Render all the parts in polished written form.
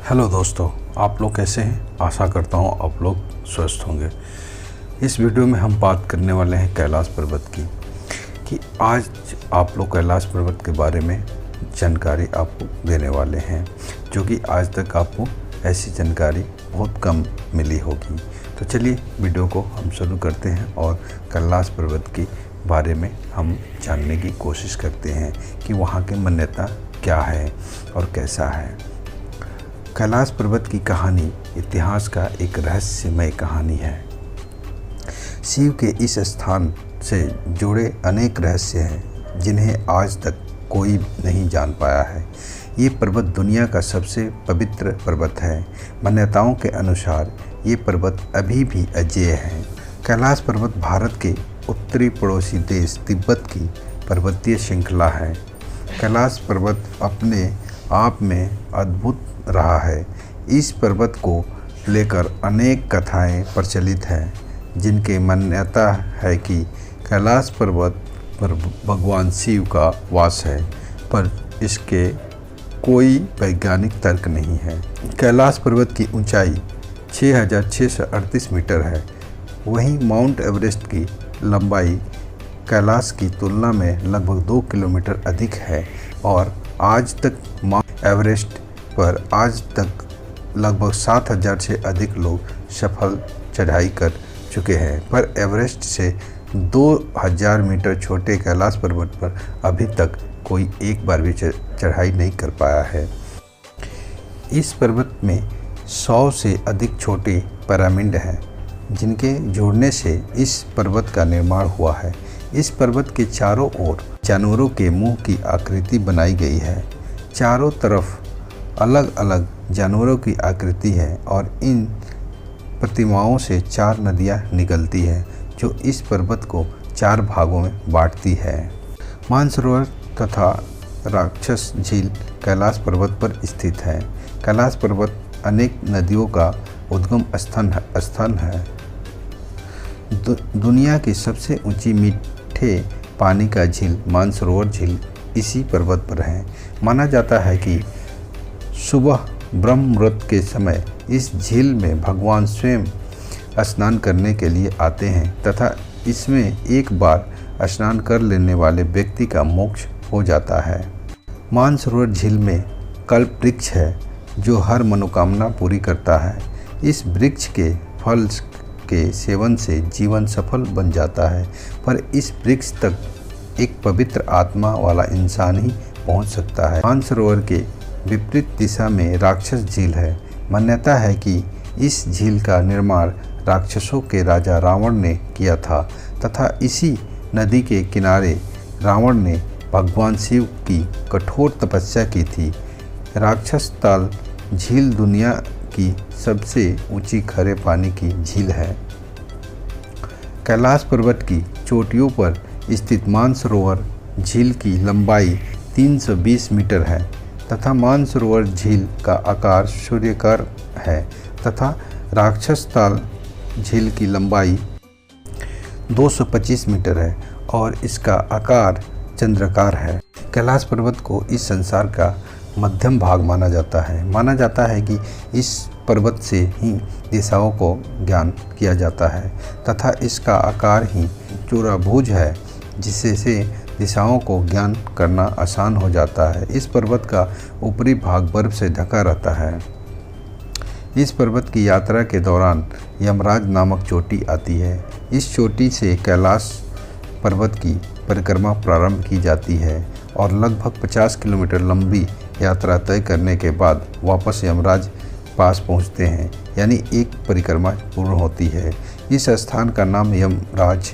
Hello दोस्तों, आप लोग कैसे हैं? आशा करता हूँ आप लोग स्वस्थ होंगे। इस वीडियो में हम बात करने वाले हैं कैलाश पर्वत की कि आज आप लोग कैलाश पर्वत के बारे में जानकारी आपको देने वाले हैं, जो कि आज तक आपको ऐसी जानकारी बहुत कम मिली होगी। तो चलिए वीडियो को हम शुरू करते हैं और कैलाश पर्वत के बारे में हम जानने की कोशिश करते हैं कि वहाँ की मान्यता क्या है और कैसा है। कैलाश पर्वत की कहानी इतिहास का एक रहस्यमय कहानी है। शिव के इस स्थान से जुड़े अनेक रहस्य हैं जिन्हें आज तक कोई नहीं जान पाया है। ये पर्वत दुनिया का सबसे पवित्र पर्वत है। मान्यताओं के अनुसार ये पर्वत अभी भी अजेय है। कैलाश पर्वत भारत के उत्तरी पड़ोसी देश तिब्बत की पर्वतीय श्रृंखला है। कैलाश पर्वत अपने आप में अद्भुत रहा है। इस पर्वत को लेकर अनेक कथाएं प्रचलित हैं, जिनकी मान्यता है कि कैलाश पर्वत पर भगवान शिव का वास है, पर इसके कोई वैज्ञानिक तर्क नहीं है। कैलाश पर्वत की ऊंचाई 6,638 मीटर है। वहीं माउंट एवरेस्ट की लंबाई कैलाश की तुलना में लगभग 2 किलोमीटर अधिक है और आज तक माउंट एवरेस्ट पर आज तक लगभग 7,000 से अधिक लोग सफल चढ़ाई कर चुके हैं, पर एवरेस्ट से 2,000 मीटर छोटे कैलाश पर्वत पर अभी तक कोई एक बार भी चढ़ाई नहीं कर पाया है। इस पर्वत में 100 से अधिक छोटे पिरामिड हैं, जिनके जुड़ने से इस पर्वत का निर्माण हुआ है। इस पर्वत के चारों ओर जानवरों के मुंह की आकृति बनाई गई है। चारों तरफ अलग अलग जानवरों की आकृति है और इन प्रतिमाओं से 4 नदियां निकलती हैं, जो इस पर्वत को 4 भागों में बांटती है। मानसरोवर तथा राक्षस झील कैलाश पर्वत पर स्थित है। कैलाश पर्वत अनेक नदियों का उद्गम स्थान है। दुनिया की सबसे ऊंची मीठे पानी का झील मानसरोवर झील इसी पर्वत पर है। माना जाता है कि सुबह ब्रह्म मुहूर्त के समय इस झील में भगवान स्वयं स्नान करने के लिए आते हैं तथा इसमें एक बार स्नान कर लेने वाले व्यक्ति का मोक्ष हो जाता है। मानसरोवर झील में कल्प वृक्ष है, जो हर मनोकामना पूरी करता है। इस वृक्ष के फल के सेवन से जीवन सफल बन जाता है, पर इस वृक्ष तक एक पवित्र आत्मा वाला इंसान ही पहुंच सकता है। मानसरोवर के विपरीत दिशा में राक्षस झील है। मान्यता है कि इस झील का निर्माण राक्षसों के राजा रावण ने किया था तथा इसी नदी के किनारे रावण ने भगवान शिव की कठोर तपस्या की थी। राक्षस ताल झील दुनिया की सबसे ऊंची खरे पानी की झील है। कैलाश पर्वत की चोटियों पर स्थित मानसरोवर झील की लंबाई 320 मीटर है तथा मानसरोवर झील का आकार सूर्याकार है तथा राक्षस ताल झील की लंबाई 225 मीटर है और इसका आकार चंद्राकार है। कैलाश पर्वत को इस संसार का मध्यम भाग माना जाता है। माना जाता है कि इस पर्वत से ही दिशाओं को ज्ञान किया जाता है तथा इसका आकार ही चौराभुज है, जिससे दिशाओं को ज्ञान करना आसान हो जाता है। इस पर्वत का ऊपरी भाग बर्फ से ढका रहता है। इस पर्वत की यात्रा के दौरान यमराज नामक चोटी आती है। इस चोटी से कैलाश पर्वत की परिक्रमा प्रारंभ की जाती है और लगभग 50 किलोमीटर लंबी यात्रा तय करने के बाद वापस यमराज पास पहुंचते हैं, यानी एक परिक्रमा पूर्ण होती है। इस स्थान का नाम यमराज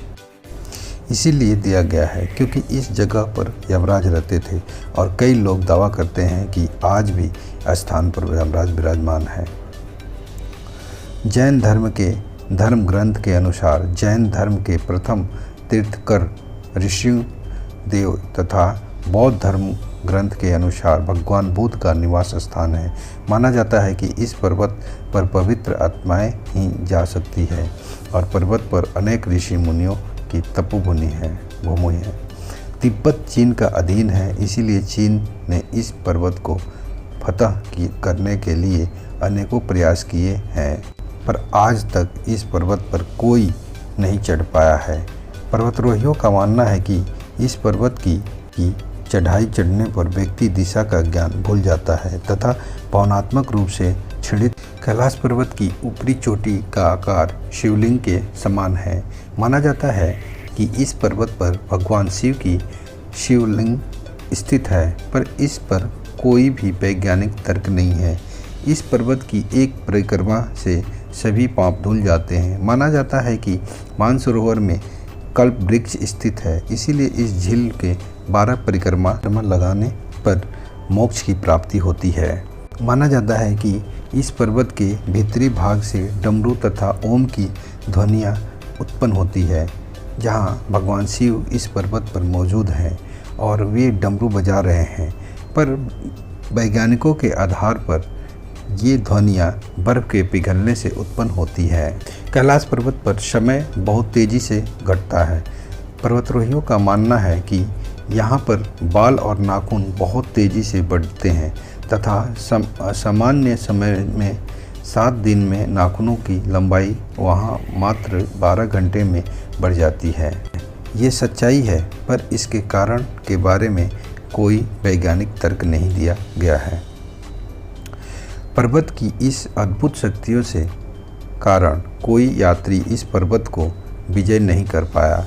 इसीलिए दिया गया है क्योंकि इस जगह पर यमराज रहते थे और कई लोग दावा करते हैं कि आज भी स्थान पर यमराज विराजमान है। जैन धर्म के धर्म ग्रंथ के अनुसार जैन धर्म के प्रथम तीर्थकर ऋषि देव तथा बौद्ध धर्म ग्रंथ के अनुसार भगवान बुद्ध का निवास स्थान है। माना जाता है कि इस पर्वत पर पवित्र आत्माएं ही जा सकती है और पर्वत पर अनेक ऋषि मुनियों की तपोभूमि है। तिब्बत चीन का अधीन है, इसीलिए चीन ने इस पर्वत को फतह करने के लिए अनेकों प्रयास किए हैं, पर आज तक इस पर्वत पर कोई नहीं चढ़ पाया है। पर्वतारोहियों का मानना है कि इस पर्वत की चढ़ाई चढ़ने पर व्यक्ति दिशा का ज्ञान भूल जाता है तथा भावनात्मक रूप से क्षीणित। कैलाश पर्वत की ऊपरी चोटी का आकार शिवलिंग के समान है। माना जाता है कि इस पर्वत पर भगवान शिव की शिवलिंग स्थित है, पर इस पर कोई भी वैज्ञानिक तर्क नहीं है। इस पर्वत की एक परिक्रमा से सभी पाप धुल जाते हैं। माना जाता है कि मानसरोवर में कल्प वृक्ष स्थित है, इसीलिए इस झील के 12 परिक्रमा लगाने पर मोक्ष की प्राप्ति होती है। माना जाता है कि इस पर्वत के भीतरी भाग से डमरू तथा ओम की ध्वनियाँ उत्पन्न होती है। जहाँ भगवान शिव इस पर्वत पर मौजूद हैं और वे डमरू बजा रहे हैं, पर वैज्ञानिकों के आधार पर ये ध्वनियाँ बर्फ़ के पिघलने से उत्पन्न होती है। कैलाश पर्वत पर समय बहुत तेज़ी से घटता है। पर्वतारोहियों का मानना है कि यहाँ पर बाल और नाखून बहुत तेज़ी से बढ़ते हैं तथा सामान्य समय में 7 दिन में नाखूनों की लंबाई वहाँ मात्र 12 घंटे में बढ़ जाती है। ये सच्चाई है, पर इसके कारण के बारे में कोई वैज्ञानिक तर्क नहीं दिया गया है। पर्वत की इस अद्भुत शक्तियों से कारण कोई यात्री इस पर्वत को विजय नहीं कर पाया।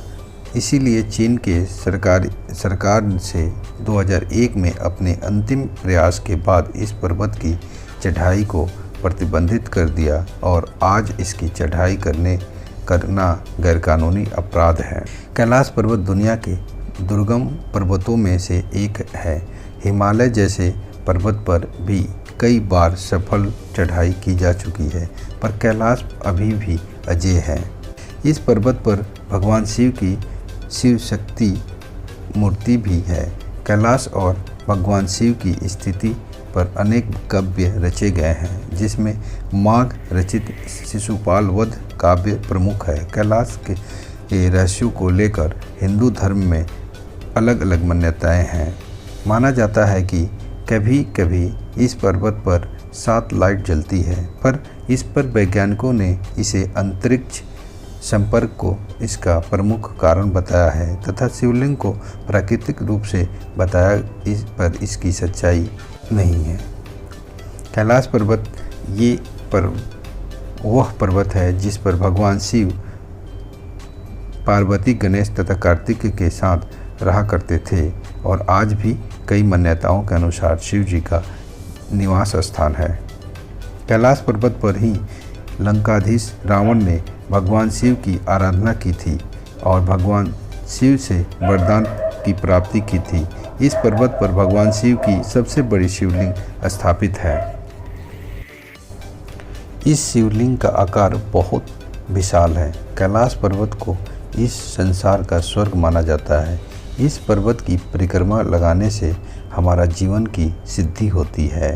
इसीलिए चीन के सरकार से 2001 में अपने अंतिम प्रयास के बाद इस पर्वत की चढ़ाई को प्रतिबंधित कर दिया और आज इसकी चढ़ाई करना गैरकानूनी अपराध है। कैलाश पर्वत दुनिया के दुर्गम पर्वतों में से एक है। हिमालय जैसे पर्वत पर भी कई बार सफल चढ़ाई की जा चुकी है, पर कैलाश अभी भी अजेय है। इस पर्वत पर भगवान शिव की शिव शक्ति मूर्ति भी है। कैलाश और भगवान शिव की स्थिति पर अनेक काव्य रचे गए हैं, जिसमें माघ रचित शिशुपाल वध काव्य प्रमुख है। कैलाश के रहस्यों को लेकर हिंदू धर्म में अलग अलग मान्यताएं हैं। माना जाता है कि कभी कभी इस पर्वत पर 7 लाइट जलती है, पर इस पर वैज्ञानिकों ने इसे अंतरिक्ष संपर्क को इसका प्रमुख कारण बताया है तथा शिवलिंग को प्राकृतिक रूप से बताया, इस पर इसकी सच्चाई नहीं है। कैलाश पर्वत वह पर्वत है जिस पर भगवान शिव पार्वती, गणेश तथा कार्तिक के साथ रहा करते थे और आज भी कई मान्यताओं के अनुसार शिव जी का निवास स्थान है। कैलाश पर्वत पर ही लंकाधीश रावण ने भगवान शिव की आराधना की थी और भगवान शिव से वरदान की प्राप्ति की थी। इस पर्वत पर भगवान शिव की सबसे बड़ी शिवलिंग स्थापित है। इस शिवलिंग का आकार बहुत विशाल है। कैलाश पर्वत को इस संसार का स्वर्ग माना जाता है। इस पर्वत की परिक्रमा लगाने से हमारा जीवन की सिद्धि होती है।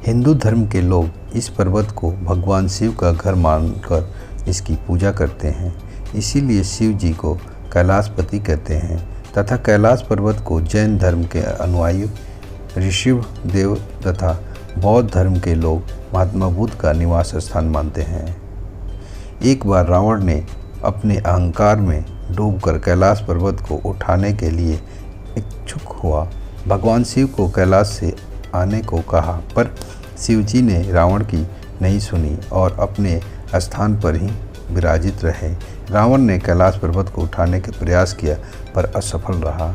हिंदू धर्म के लोग इस पर्वत को भगवान शिव का घर मानकर इसकी पूजा करते हैं। इसीलिए शिव जी को कैलाशपति कहते हैं तथा कैलाश पर्वत को जैन धर्म के अनुयायी, ऋषभ देव तथा बौद्ध धर्म के लोग महात्मा बुद्ध का निवास स्थान मानते हैं। एक बार रावण ने अपने अहंकार में डूबकर कैलाश पर्वत को उठाने के लिए इच्छुक हुआ। भगवान शिव को कैलाश से आने को कहा, पर शिव जी ने रावण की नहीं सुनी और अपने स्थान पर ही विराजित रहे। रावण ने कैलाश पर्वत को उठाने के प्रयास किया, पर असफल रहा।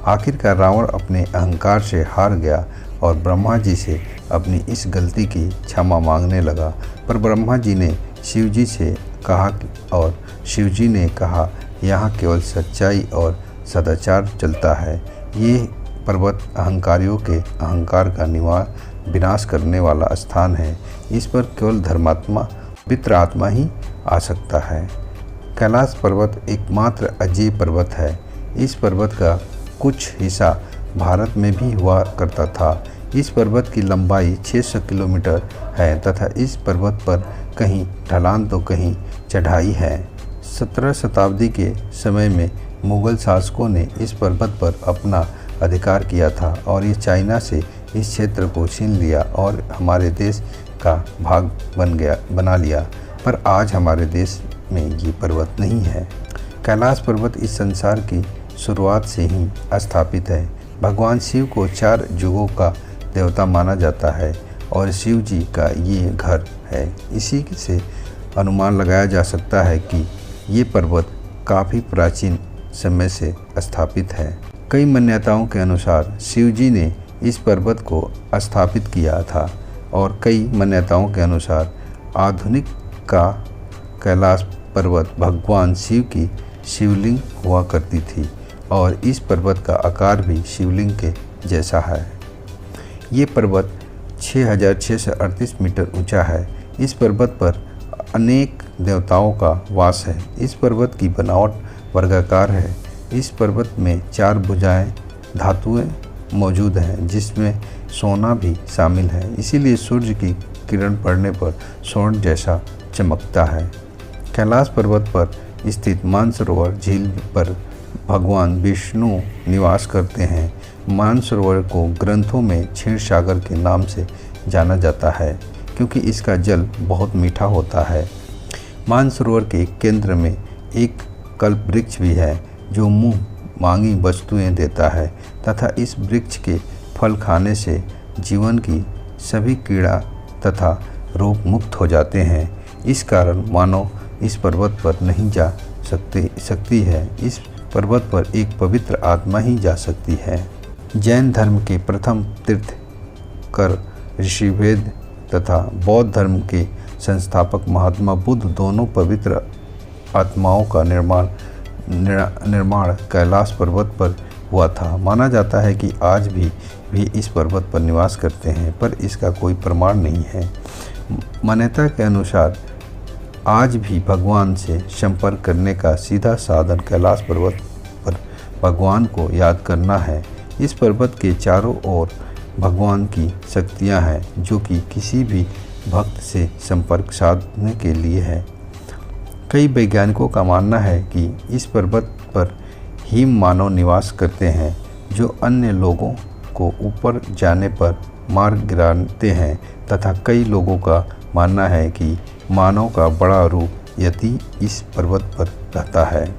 आखिरकार रावण अपने अहंकार से हार गया और ब्रह्मा जी से अपनी इस गलती की क्षमा मांगने लगा। पर ब्रह्मा जी ने शिव जी से कहा और शिव जी ने कहा, यहाँ केवल सच्चाई और सदाचार चलता है। ये पर्वत अहंकारियों के अहंकार का विनाश करने वाला स्थान है। इस पर केवल धर्मात्मा, पवित्र आत्मा ही आ सकता है। कैलाश पर्वत एकमात्र अजेय पर्वत है। इस पर्वत का कुछ हिस्सा भारत में भी हुआ करता था। इस पर्वत की लंबाई 600 किलोमीटर है तथा इस पर्वत पर कहीं ढलान तो कहीं चढ़ाई है। 17 शताब्दी के समय में मुग़ल शासकों ने इस पर्वत पर अपना अधिकार किया था और ये चाइना से इस क्षेत्र को छीन लिया और हमारे देश का भाग बना लिया, पर आज हमारे देश में ये पर्वत नहीं है। कैलाश पर्वत इस संसार की शुरुआत से ही स्थापित है। भगवान शिव को 4 युगों का देवता माना जाता है और शिव जी का ये घर है। इसी से अनुमान लगाया जा सकता है कि ये पर्वत काफ़ी प्राचीन समय से स्थापित है। कई मान्यताओं के अनुसार शिव जी ने इस पर्वत को स्थापित किया था और कई मान्यताओं के अनुसार आधुनिक का कैलाश पर्वत भगवान शिव की शिवलिंग हुआ करती थी और इस पर्वत का आकार भी शिवलिंग के जैसा है। ये पर्वत 6638 मीटर ऊंचा है। इस पर्वत पर अनेक देवताओं का वास है। इस पर्वत की बनावट वर्गाकार है। इस पर्वत में 4 भुजाएं धातुएं मौजूद हैं, जिसमें सोना भी शामिल है। इसीलिए सूर्य की किरण पड़ने पर स्वर्ण जैसा चमकता है। कैलाश पर्वत पर स्थित मानसरोवर झील पर भगवान विष्णु निवास करते हैं। मानसरोवर को ग्रंथों में क्षीर सागर के नाम से जाना जाता है क्योंकि इसका जल बहुत मीठा होता है। मानसरोवर के केंद्र में एक कल्प वृक्ष भी है जो मुँह मांगी वस्तुएं देता है तथा इस वृक्ष के फल खाने से जीवन की सभी कीड़ा तथा रोग मुक्त हो जाते हैं। इस कारण मानव इस पर्वत पर नहीं जा सकती है। इस पर्वत पर एक पवित्र आत्मा ही जा सकती है। जैन धर्म के प्रथम तीर्थकर ऋषिवेद तथा बौद्ध धर्म के संस्थापक महात्मा बुद्ध दोनों पवित्र आत्माओं का निर्माण कैलाश पर्वत पर हुआ था। माना जाता है कि आज भी इस पर्वत पर निवास करते हैं, पर इसका कोई प्रमाण नहीं है। मान्यता के अनुसार आज भी भगवान से संपर्क करने का सीधा साधन कैलाश पर्वत पर भगवान को याद करना है। इस पर्वत के चारों ओर भगवान की शक्तियाँ हैं जो कि किसी भी भक्त से संपर्क साधने के लिए है। कई वैज्ञानिकों का मानना है कि इस पर्वत पर हिम मानव निवास करते हैं जो अन्य लोगों को ऊपर जाने पर मार गिराते हैं तथा कई लोगों का मानना है कि मानव का बड़ा रूप यति इस पर्वत पर रहता है।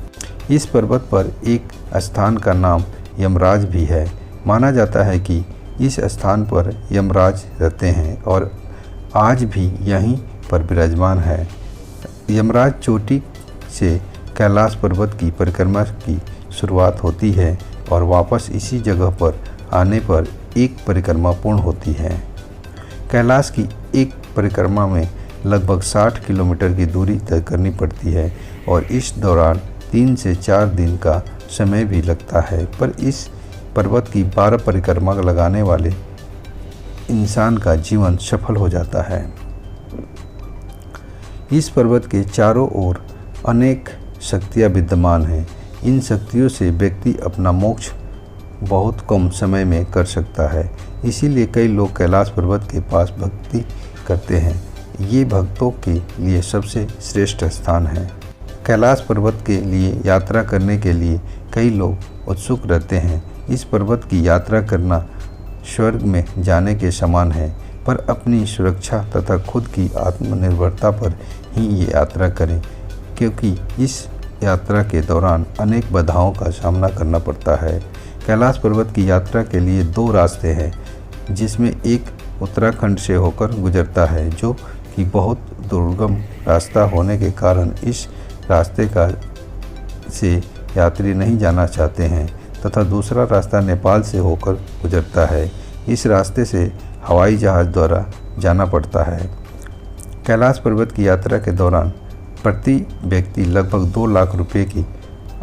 इस पर्वत पर एक स्थान का नाम यमराज भी है। माना जाता है कि इस स्थान पर यमराज रहते हैं और आज भी यहीं पर विराजमान है। यमराज चोटी से कैलाश पर्वत की परिक्रमा की शुरुआत होती है और वापस इसी जगह पर आने पर एक परिक्रमा पूर्ण होती है। कैलाश की एक परिक्रमा में लगभग 60 किलोमीटर की दूरी तय करनी पड़ती है और इस दौरान 3 से 4 दिन का समय भी लगता है, पर इस पर्वत की 12 परिक्रमा लगाने वाले इंसान का जीवन सफल हो जाता है। इस पर्वत के चारों ओर अनेक शक्तियाँ विद्यमान हैं। इन शक्तियों से व्यक्ति अपना मोक्ष बहुत कम समय में कर सकता है। इसीलिए कई लोग कैलाश पर्वत के पास भक्ति करते हैं। ये भक्तों के लिए सबसे श्रेष्ठ स्थान है। कैलाश पर्वत के लिए यात्रा करने के लिए कई लोग उत्सुक रहते हैं। इस पर्वत की यात्रा करना स्वर्ग में जाने के समान है, पर अपनी सुरक्षा तथा खुद की आत्मनिर्भरता पर ही ये यात्रा करें, क्योंकि इस यात्रा के दौरान अनेक बाधाओं का सामना करना पड़ता है। कैलाश पर्वत की यात्रा के लिए 2 रास्ते हैं, जिसमें एक उत्तराखंड से होकर गुजरता है, जो कि बहुत दुर्गम रास्ता होने के कारण इस रास्ते से यात्री नहीं जाना चाहते हैं, तथा दूसरा रास्ता नेपाल से होकर गुजरता है। इस रास्ते से हवाई जहाज़ द्वारा जाना पड़ता है। कैलाश पर्वत की यात्रा के दौरान प्रति व्यक्ति लगभग 2 लाख रुपए की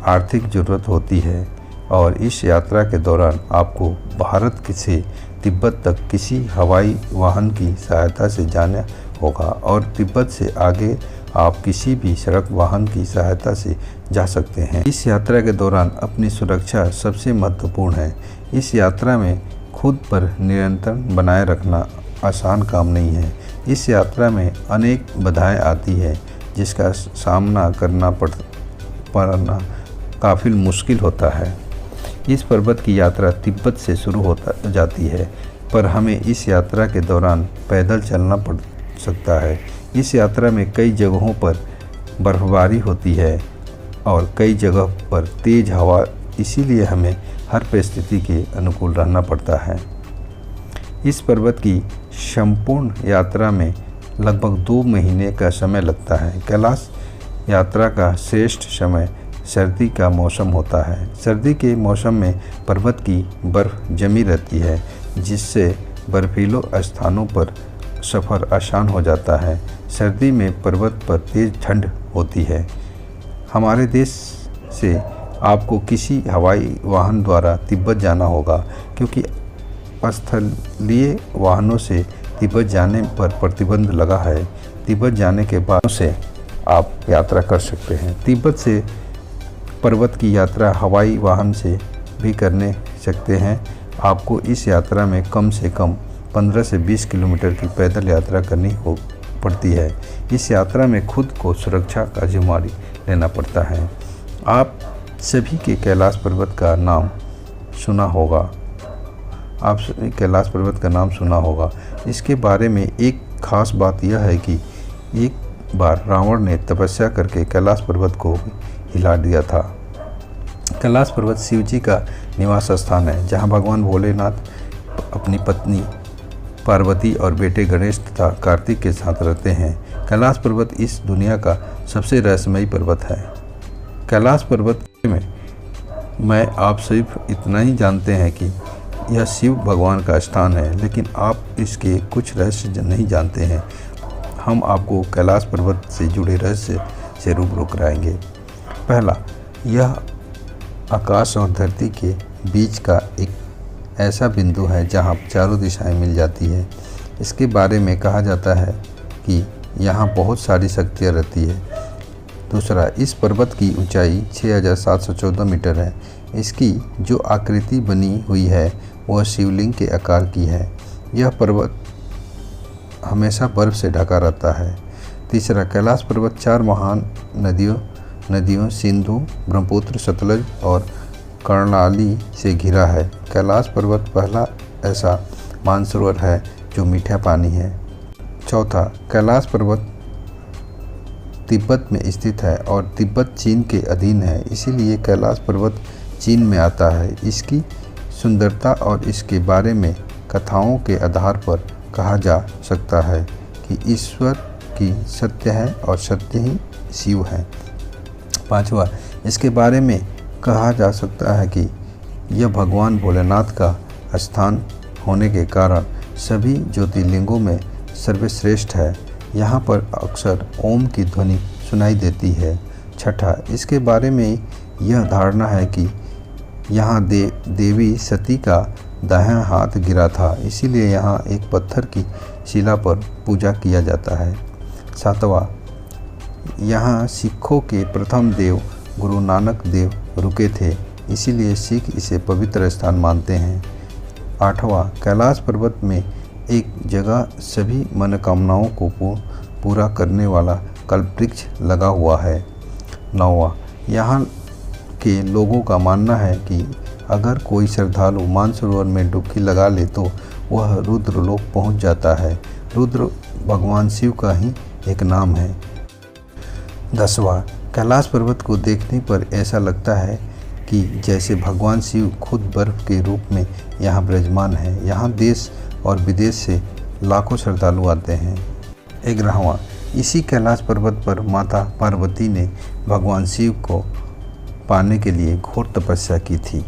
आर्थिक ज़रूरत होती है और इस यात्रा के दौरान आपको भारत से तिब्बत तक किसी हवाई वाहन की सहायता से जाना होगा और तिब्बत से आगे आप किसी भी सड़क वाहन की सहायता से जा सकते हैं। इस यात्रा के दौरान अपनी सुरक्षा सबसे महत्वपूर्ण है। इस यात्रा में खुद पर नियंत्रण बनाए रखना आसान काम नहीं है। इस यात्रा में अनेक बाधाएं आती है, जिसका सामना करना पड़ना काफ़ी मुश्किल होता है। इस पर्वत की यात्रा तिब्बत से शुरू जाती है पर हमें इस यात्रा के दौरान पैदल चलना पड़ सकता है। इस यात्रा में कई जगहों पर बर्फबारी होती है और कई जगह पर तेज़ हवा, इसीलिए हमें हर परिस्थिति के अनुकूल रहना पड़ता है। इस पर्वत की संपूर्ण यात्रा में लगभग 2 महीने का समय लगता है। कैलाश यात्रा का श्रेष्ठ समय सर्दी का मौसम होता है। सर्दी के मौसम में पर्वत की बर्फ़ जमी रहती है, जिससे बर्फीले स्थानों पर सफ़र आसान हो जाता है। सर्दी में पर्वत पर तेज़ ठंड होती है। हमारे देश से आपको किसी हवाई वाहन द्वारा तिब्बत जाना होगा, क्योंकि स्थलीय वाहनों से तिब्बत जाने पर प्रतिबंध लगा है। तिब्बत जाने के बाद से आप यात्रा कर सकते हैं। तिब्बत से पर्वत की यात्रा हवाई वाहन से भी करने सकते हैं। आपको इस यात्रा में कम से कम 15 से 20 किलोमीटर की पैदल यात्रा करनी पड़ती है। इस यात्रा में खुद को सुरक्षा का जिम्मेदारी लेना पड़ता है। आप सभी के कैलाश पर्वत का नाम सुना होगा। इसके बारे में एक खास बात यह है कि एक बार रावण ने तपस्या करके कैलाश पर्वत को हिला दिया था। कैलाश पर्वत शिव जी का निवास स्थान है, जहां भगवान भोलेनाथ अपनी पत्नी पार्वती और बेटे गणेश तथा कार्तिक के साथ रहते हैं। कैलाश पर्वत इस दुनिया का सबसे रहस्यमयी पर्वत है। कैलाश पर्वत में मैं आप सिर्फ इतना ही जानते हैं कि यह शिव भगवान का स्थान है, लेकिन आप इसके कुछ रहस्य नहीं जानते हैं। हम आपको कैलाश पर्वत से जुड़े रहस्य से रूबरू कराएंगे। पहला, यह आकाश और धरती के बीच का एक ऐसा बिंदु है जहां चारों दिशाएं मिल जाती है। इसके बारे में कहा जाता है कि यहां बहुत सारी शक्तियां रहती है। दूसरा, इस पर्वत की ऊंचाई 6714 मीटर है। इसकी जो आकृति बनी हुई है वह शिवलिंग के आकार की है। यह पर्वत हमेशा बर्फ से ढका रहता है। तीसरा, कैलाश पर्वत 4 महान नदियों सिंधु, ब्रह्मपुत्र, सतलज और कर्णाली से घिरा है। कैलाश पर्वत पहला ऐसा मानसरोवर है जो मीठा पानी है। चौथा, कैलाश पर्वत तिब्बत में स्थित है और तिब्बत चीन के अधीन है, इसीलिए कैलाश पर्वत चीन में आता है। इसकी सुंदरता और इसके बारे में कथाओं के आधार पर कहा जा सकता है कि ईश्वर की सत्य है और सत्य ही शिव है। पांचवा, इसके बारे में कहा जा सकता है कि यह भगवान भोलेनाथ का स्थान होने के कारण सभी ज्योतिर्लिंगों में सर्वश्रेष्ठ है। यहाँ पर अक्सर ओम की ध्वनि सुनाई देती है। छठा, इसके बारे में यह धारणा है कि यहाँ देवी सती का दाहिना हाथ गिरा था, इसीलिए यहाँ एक पत्थर की शिला पर पूजा किया जाता है। सातवां, यहाँ सिखों के प्रथम देव गुरु नानक देव रुके थे, इसीलिए सिख इसे पवित्र स्थान मानते हैं। आठवां, कैलाश पर्वत में एक जगह सभी मनोकामनाओं को पूरा करने वाला कल्पवृक्ष लगा हुआ है। नौवां, यहाँ के लोगों का मानना है कि अगर कोई श्रद्धालु मानसरोवर में डुबकी लगा ले तो वह रुद्रलोक पहुँच जाता है। रुद्र भगवान शिव का ही एक नाम है। 10वां, कैलाश पर्वत को देखने पर ऐसा लगता है कि जैसे भगवान शिव खुद बर्फ के रूप में यहाँ विराजमान है। यहाँ देश और विदेश से लाखों श्रद्धालु आते हैं। 11वां, इसी कैलाश पर्वत पर माता पार्वती ने भगवान शिव को पाने के लिए घोर तपस्या की थी।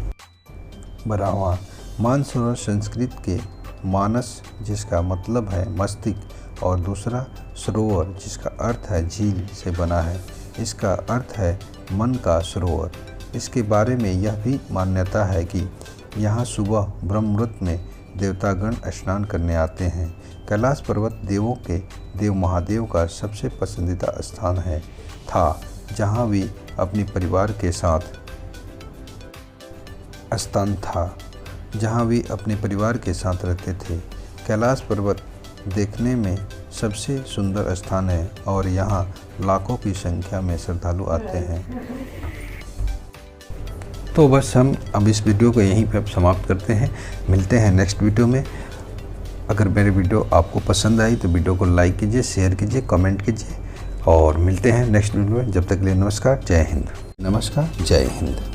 12वां, मानसरोवर संस्कृत के मानस जिसका मतलब है मस्तिष्क और दूसरा सरोवर जिसका अर्थ है झील से बना है। इसका अर्थ है मन का सरोवर। इसके बारे में यह भी मान्यता है कि यहाँ सुबह ब्रह्म मुहूर्त में देवतागण स्नान करने आते हैं। कैलाश पर्वत देवों के देव महादेव का सबसे पसंदीदा स्थान था, जहाँ वे अपने परिवार के साथ रहते थे। कैलाश पर्वत देखने में सबसे सुंदर स्थान है और यहाँ लाखों की संख्या में श्रद्धालु आते हैं। तो बस हम अब इस वीडियो को यहीं पर समाप्त करते हैं। मिलते हैं नेक्स्ट वीडियो में। अगर मेरी वीडियो आपको पसंद आई तो वीडियो को लाइक कीजिए, शेयर कीजिए, कमेंट कीजिए और मिलते हैं नेक्स्ट वीडियो में। जब तक के लिए नमस्कार, जय हिंद। नमस्कार, जय हिंद।